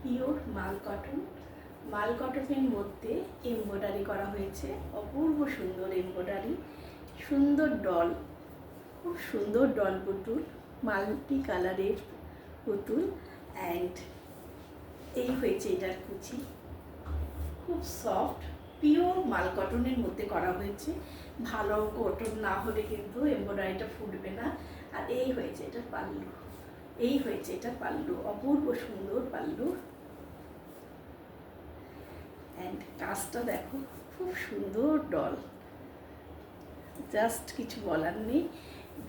Pure মাল কটনের মধ্যে এমব্রয়ডারি করা হয়েছে, অপূর্ব সুন্দর এমব্রয়ডারি, সুন্দর ডল, খুব সুন্দর ডল পুতুল, মাল্টি কালারের পুতুল। অ্যান্ড এই হয়েছে এটার কুচি, খুব সফট পিওর মাল কটনের মধ্যে করা হয়েছে। ভালো কটন না হলে কিন্তু এমব্রয়ডারিটা ফুটবে না। আর এই হয়েছে এটার পাল্লু, অপূর্ব সুন্দর পাল্লু। অ্যান্ড কাজটা দেখো, খুব সুন্দর ডল, জাস্ট কিছু বলার নেই।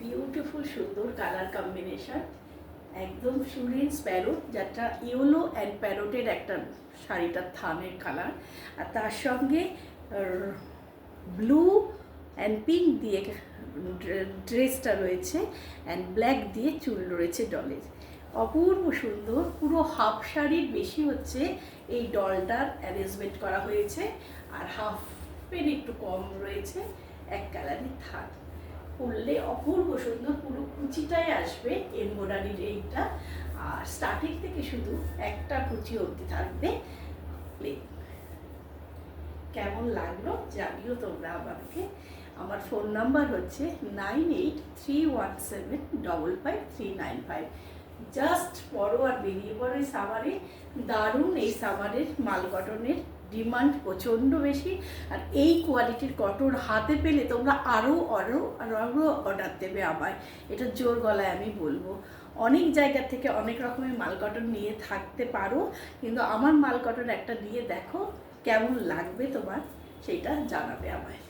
বিউটিফুল সুন্দর কালার কম্বিনেশন, একদম সুরেন্স প্যারোট, যেটা ইয়েলো অ্যান্ড প্যারোটের একটা শাড়িটার থানের কালার। আর তার সঙ্গে ব্লু অ্যান্ড পিঙ্ক দিয়ে ড্রেসটা রয়েছে, অ্যান্ড ব্ল্যাক দিয়ে চুল রয়েছে ডলের। অপূর্ব সুন্দর, পুরো হাফ শাড়ির বেশি হচ্ছে এই ডলটার অ্যারেঞ্জমেন্ট করা হয়েছে, আর হাফের একটু কম রয়েছে এক কালারের থান। পরলে অপূর্ব সুন্দর, পুরো কুচিটাই আসবে এমব্রয়ডারির এইটা, আর স্টার্টিং থেকে শুধু একটা কুচি অবধি থাকবে প্লেন। কেমন লাগলো জানিও তোমরা আমাকে। আমার ফোন নাম্বার হচ্ছে 9831755395। জাস্ট পরো আর বেরিয়ে পড়ো এই সামারে। দারুণ এই সামারের মাল কটনের ডিমান্ড প্রচণ্ড বেশি, আর এই কোয়ালিটির কটন হাতে পেলে তোমরা আরও অর্ডার দেবে আমায়, এটা জোর গলায় আমি বলবো। অনেক জায়গা থেকে অনেক রকমের মাল কটন নিয়ে থাকতে পারো, কিন্তু আমার মাল কটন একটা নিয়ে দেখো, কেমন লাগবে তোমার সেইটা জানাবে আমায়।